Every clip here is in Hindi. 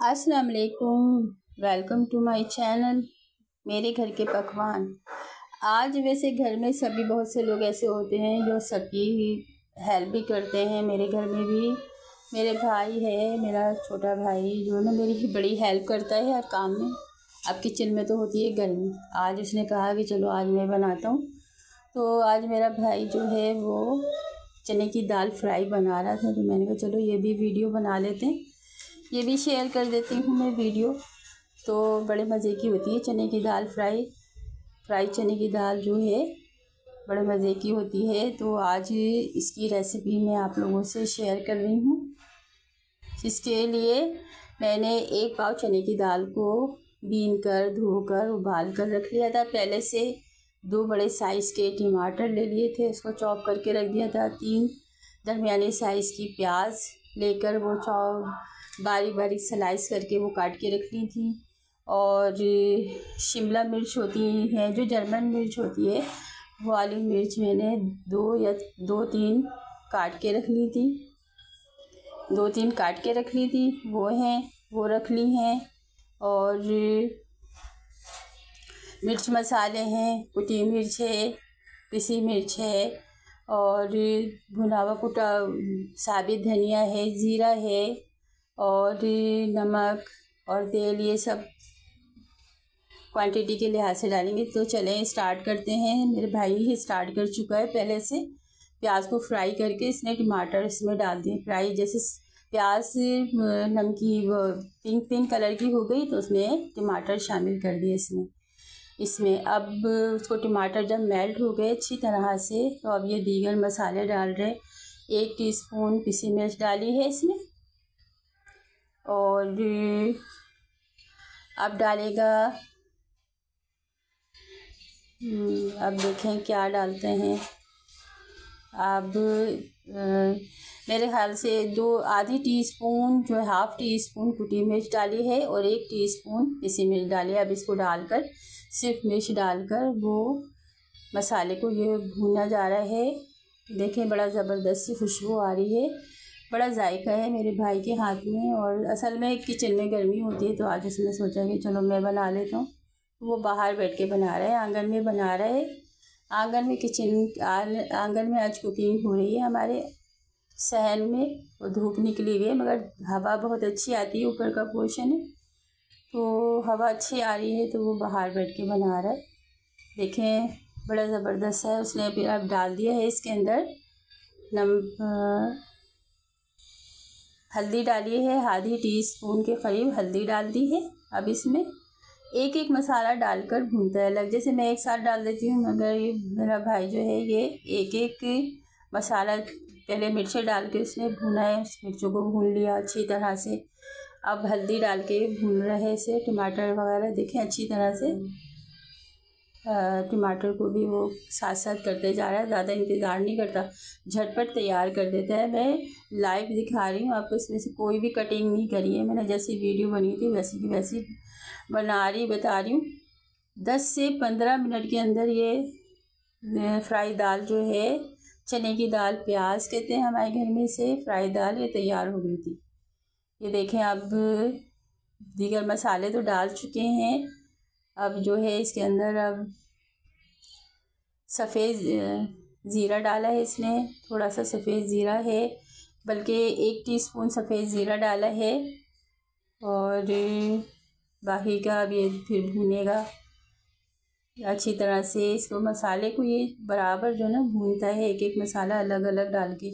अस्सलाम वालेकुम, वेलकम टू माय चैनल मेरे घर के पकवान। आज वैसे घर में सभी बहुत से लोग ऐसे होते हैं जो सबकी हेल्प भी करते हैं। मेरे घर में भी मेरे भाई है, मेरा छोटा भाई जो ना मेरी बड़ी हेल्प करता है हर काम में। अब किचन में तो होती है गर्मी, आज उसने कहा कि चलो आज मैं बनाता हूँ। तो आज मेरा भाई जो है वो चने की दाल फ्राई बना रहा था, तो मैंने कहा चलो ये भी वीडियो बना लेते हैं, ये भी शेयर कर देती हूँ मैं वीडियो। तो बड़े मज़े की होती है चने की दाल फ्राई चने की दाल जो है बड़े मज़े की होती है। तो आज इसकी रेसिपी मैं आप लोगों से शेयर कर रही हूँ। इसके लिए मैंने 1 पाव चने की दाल को बीन कर धोकर उबाल कर रख लिया था पहले से। 2 बड़े साइज़ के टमाटर ले लिए थे, उसको चॉप करके रख दिया था। 3 दरमियाने साइज़ की प्याज लेकर वो बारीक बारीक स्लाइस करके वो काट के रख ली थी। और शिमला मिर्च होती है, जो जर्मन मिर्च होती है, वो वाली मिर्च मैंने 2-3 काट के रख ली थी। 2-3 काट के रख ली थी, वो रख ली हैं। और मिर्च मसाले हैं, कुटी मिर्च है, पिसी मिर्च है, और भुना हुआ कुटा साबित धनिया है, ज़ीरा है, और नमक और तेल, ये सब क्वांटिटी के लिहाज से डालेंगे। तो चलें स्टार्ट करते हैं। मेरे भाई ही स्टार्ट कर चुका है पहले से। प्याज को फ्राई करके इसने टमाटर इसमें डाल दिए फ्राई। जैसे प्याज नमकीन पिंक कलर की हो गई तो उसने टमाटर शामिल कर दिए इसमें। अब उसको टमाटर जब मेल्ट हो गए अच्छी तरह से, तो अब ये दीगर मसाले डाल रहे। 1 टीस्पून पिसी मिर्च डाली है इसमें, और अब डालेगा, अब देखें क्या डालते हैं। अब मेरे ख्याल से आधी टीस्पून जो है, हाफ़ टी स्पून कुटी मिर्च डाली है, और 1 टीस्पून पिसी मिर्च डाली है। अब इसको डालकर सिर्फ मिर्च डालकर वो मसाले को ये भूना जा रहा है। देखें बड़ा ज़बरदस्त सी खुशबू आ रही है, बड़ा जायका है मेरे भाई के हाथ में। और असल में किचन में गर्मी होती है, तो आज उसने सोचा कि चलो मैं बना लेता हूँ। वो बाहर बैठ के बना रहा है, आंगन में बना रहा है। आंगन में आज कुकिंग हो रही है हमारे सहन में। और धूप निकली हुई है, मगर हवा बहुत अच्छी आती है, ऊपर का पोर्शन है तो हवा अच्छी आ रही है, तो वो बाहर बैठ के बना रहा है। देखें बड़ा ज़बरदस्त है। उसने फिर अब डाल दिया है इसके अंदर हल्दी डाली है, आधी टीस्पून के करीब हल्दी डाल दी है। अब इसमें एक मसाला डालकर भूनता है अलग, जैसे मैं एक साथ डाल देती हूँ, मगर ये मेरा भाई जो है ये एक मसाला पहले मिर्चें डाल के उसने भुना है, उस मिर्चों को भून लिया अच्छी तरह से। अब हल्दी डाल के भून रहे इसे, टमाटर वगैरह देखें अच्छी तरह से। टमाटर को भी वो साथ साथ करते जा रहा है, ज़्यादा इंतज़ार नहीं करता, झटपट तैयार कर देता है। मैं लाइव दिखा रही हूँ आपको, इसमें से कोई भी कटिंग नहीं करी है मैंने, जैसी वीडियो बनी थी वैसी की वैसी बता रही हूँ। 10 से 15 मिनट के अंदर ये फ्राई दाल जो है, चने की दाल प्याज कहते हैं हमारे घर में से, फ्राई दाल ये तैयार हो गई थी। ये देखें अब दीगर मसाले तो डाल चुके हैं। अब जो है इसके अंदर अब सफ़ेद ज़ीरा डाला है इसने, थोड़ा सा सफ़ेद ज़ीरा है, बल्कि 1 टीस्पून सफ़ेद ज़ीरा डाला है। और बाकी का अब ये फिर भूनेगा अच्छी तरह से इसको, मसाले को ये बराबर जो ना भूनता है, एक मसाला अलग अलग डाल के।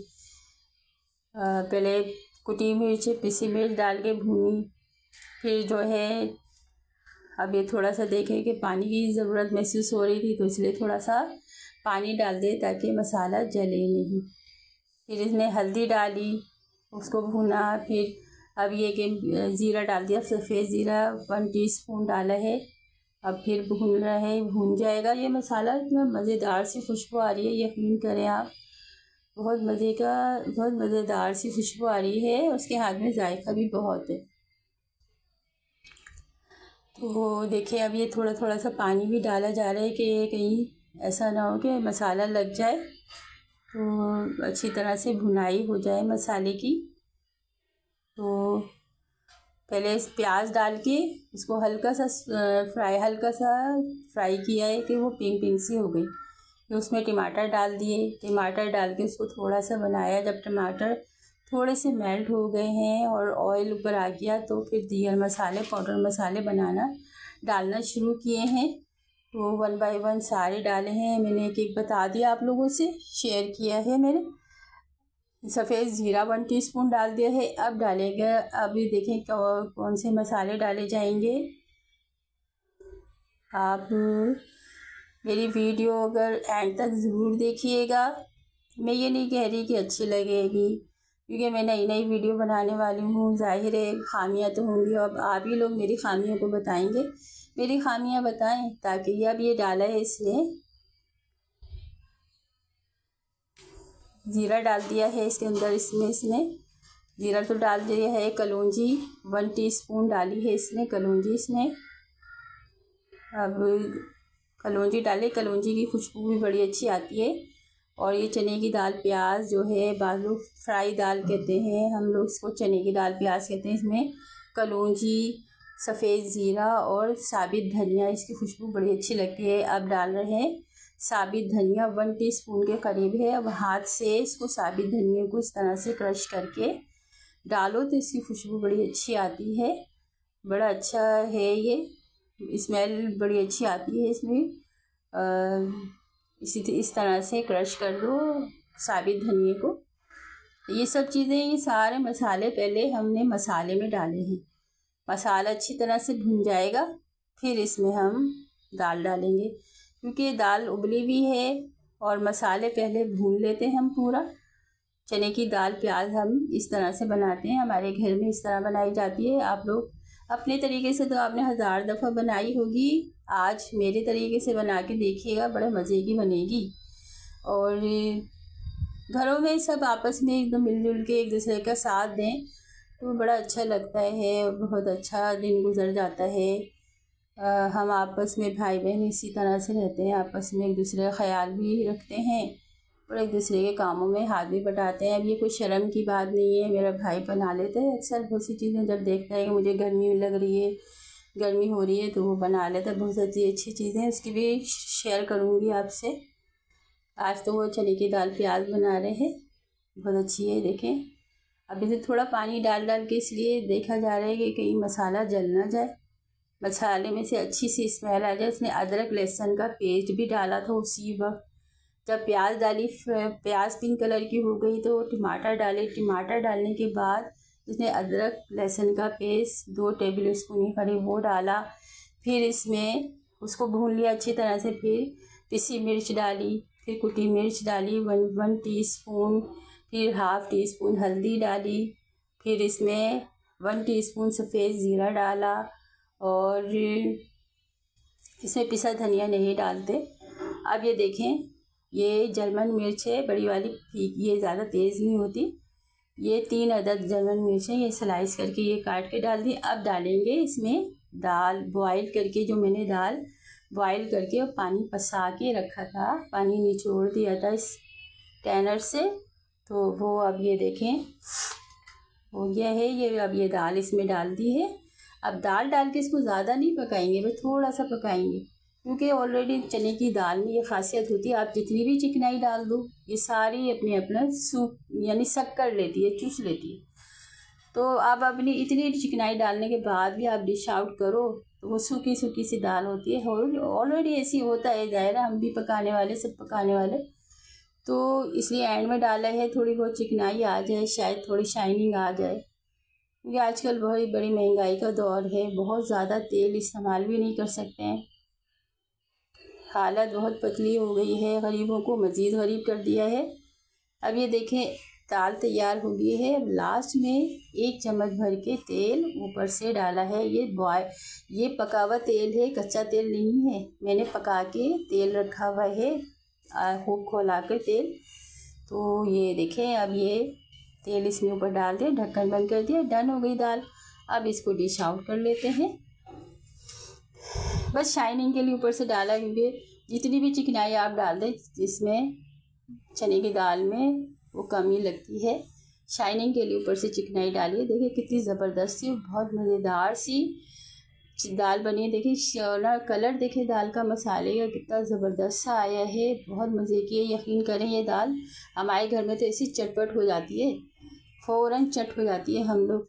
पहले कुटी मिर्च पिसी मिर्च डाल के भूनी, फिर जो है अब ये थोड़ा सा देखें कि पानी की ज़रूरत महसूस हो रही थी, तो इसलिए थोड़ा सा पानी डाल दे ताकि मसाला जले नहीं। फिर इसने हल्दी डाली, उसको भुना। फिर अब ये कि ज़ीरा डाल दिया, सफ़ेद ज़ीरा 1 टीस्पून डाला है। अब फिर भून रहा है, भून जाएगा ये मसाला। इतना मज़ेदार सी खुशबू आ रही है, यकीन करें आप, बहुत मज़ेदार सी खुशबू आ रही है। उसके हाथ में जायका भी बहुत है। तो देखिए अब ये थोड़ा सा पानी भी डाला जा रहा है कि कहीं ऐसा ना हो कि मसाला लग जाए, तो अच्छी तरह से भुनाई हो जाए मसाले की। तो पहले प्याज डाल के उसको हल्का सा फ्राई किया है कि वो पिंक पिंक सी हो गई। फिर उसमें टमाटर डाल दिए, टमाटर डाल के उसको थोड़ा सा बनाया। जब टमाटर थोड़े से मेल्ट हो गए हैं और ऑयल ऊपर आ गया तो फिर दीगर मसाले, पाउडर मसाले डालना शुरू किए हैं। तो 1 बाय 1 सारे डाले हैं मैंने, एक एक बता दिया, आप लोगों से शेयर किया है मैंने। सफ़ेद ज़ीरा 1 टीस्पून डाल दिया है। अब डालेगा, अभी देखें कौन से मसाले डाले जाएंगे। आप मेरी वीडियो अगर एंड तक ज़रूर देखिएगा। मैं ये नहीं कह रही कि अच्छी लगेगी, क्योंकि मैं नई नई वीडियो बनाने वाली हूँ। ज़ाहिर है खामियां तो होंगी, अब आप ही लोग मेरी खामियों को बताएंगे, मेरी खामियां बताएं। ताकि अब ये डाला है, इसने ज़ीरा डाल दिया है इसके अंदर। इसने ज़ीरा तो डाल दिया है। कलौंजी 1 टीस्पून डाली है इसने, कलौंजी इसने। अब कलौंजी डाले, कलौंजी की खुशबू भी बड़ी अच्छी आती है। और ये चने की दाल प्याज जो है, बाद लोग फ्राई दाल कहते हैं, हम लोग इसको चने की दाल प्याज कहते हैं। इसमें कलौंजी, सफ़ेद ज़ीरा और साबित धनिया, इसकी खुशबू बड़ी अच्छी लगती है। अब डाल रहे हैं साबित धनिया 1 टीस्पून के करीब है। अब हाथ से इसको साबित धनिया को इस तरह से क्रश करके डालो तो इसकी खुशबू बड़ी अच्छी आती है। बड़ा अच्छा है, ये स्मेल बड़ी अच्छी आती है इसमें। इस तरह से क्रश कर दो साबित धनिया को। ये सब चीज़ें, ये सारे मसाले पहले हमने मसाले में डाले हैं। मसाला अच्छी तरह से भुन जाएगा, फिर इसमें हम दाल डालेंगे, क्योंकि दाल उबली भी है। और मसाले पहले भून लेते हैं हम पूरा। चने की दाल प्याज हम इस तरह से बनाते हैं, हमारे घर में इस तरह बनाई जाती है। आप लोग अपने तरीके से तो आपने 1000 दफ़ा बनाई होगी, आज मेरे तरीके से बना के देखिएगा, बड़े मज़े की बनेगी। और घरों में सब आपस में एकदम मिलजुल के एक दूसरे का साथ दें तो बड़ा अच्छा लगता है, बहुत अच्छा दिन गुजर जाता है। हम आपस में भाई बहन इसी तरह से रहते हैं, आपस में एक दूसरे का ख्याल भी रखते हैं और एक दूसरे के कामों में हाथ भी बटाते हैं। अब ये कोई शर्म की बात नहीं है, मेरा भाई बना लेता है अक्सर बहुत सी चीज़ें। जब देखता है कि मुझे गर्मी लग रही है, गर्मी हो रही है, तो वो बना लेता है बहुत सारी अच्छी चीज़ें, उसकी भी शेयर करूँगी आपसे। आज तो वो चने की दाल प्याज बना रहे हैं, बहुत अच्छी है। देखें अब इसे थोड़ा पानी डाल के इसलिए देखा जा रहा है कि कहीं मसाला जल ना जाए, मसाले में से अच्छी सी स्मेल आ जाए। इसने अदरक लहसुन का पेस्ट भी डाला था उसी वक्त। जब प्याज डाली, प्याज पिंक कलर की हो गई तो टमाटर डाले। टमाटर डालने के बाद इसने अदरक लहसुन का पेस्ट 2 टेबल स्पून ही करीब वो डाला। फिर इसमें उसको भून लिया अच्छी तरह से। फिर पिसी मिर्च डाली, फिर कुटी मिर्च डाली 1 टीस्पून, फिर ½ टीस्पून हल्दी डाली, फिर इसमें 1 टीस्पून सफ़ेद ज़ीरा डाला। और इसमें पिसा धनिया नहीं डालते। अब ये देखें, ये जर्मन मिर्च है बड़ी वाली, ये ज़्यादा तेज़ नहीं होती। ये 3 अदद जर्मन मिर्च है, ये स्लाइस करके ये काट के डाल दी। अब डालेंगे इसमें दाल बॉईल करके, जो मैंने दाल बॉईल करके और पानी पसा के रखा था, पानी निचोड़ दिया था इस टैनर से, तो वो अब ये देखें हो गया है। ये अब ये दाल इसमें डाल दी है। अब दाल डाल के इसको ज़्यादा नहीं पकाएंगे, बस थोड़ा सा पकाएंगे, क्योंकि ऑलरेडी चने की दाल में ये खासियत होती है, आप जितनी भी चिकनाई डाल दो ये सारी अपने अपना सूप यानी सक कर लेती है, चूस लेती है। तो आप अपनी इतनी चिकनाई डालने के बाद भी आप डिश आउट करो तो वो सूखी सूखी सी दाल होती है। ऑलरेडी ऐसी होता है, ज़ाहिर हम भी पकाने वाले, सब पकाने वाले, तो इसलिए एंड में डाला है, थोड़ी बहुत चिकनाई आ जाए, शायद थोड़ी शाइनिंग आ जाए। क्योंकि आजकल बहुत बड़ी महंगाई का दौर है, बहुत ज़्यादा तेल इस्तेमाल भी नहीं कर सकते हैं, हालत बहुत पतली हो गई है, गरीबों को मज़ीद गरीब कर दिया है। अब ये देखें दाल तैयार हो गई है। अब लास्ट में 1 चम्मच भर के तेल ऊपर से डाला है। ये पका हुआ तेल है, कच्चा तेल नहीं है, मैंने पका के तेल रखा हुआ है, खूब खोला कर तेल। तो ये देखें, अब ये तेल इसमें ऊपर डाल दिया, ढक्कन बंद कर दिया, डन हो गई दाल। अब इसको डिश आउट कर लेते हैं। बस शाइनिंग के लिए ऊपर से डाला, क्योंकि जितनी भी चिकनाई आप डाल दें इसमें चने की दाल में वो कम ही लगती है, शाइनिंग के लिए ऊपर से चिकनाई डाली है। देखिए कितनी ज़बरदस्त सी, बहुत मज़ेदार सी दाल बनी है। देखिए ना कलर देखिए दाल का, मसाले का कितना ज़बरदस्त सा आया है, बहुत मज़े की है। यकीन करें ये दाल हमारे घर में तो ऐसी चटपट हो जाती है, फ़ौरन चट हो जाती है। हम लोग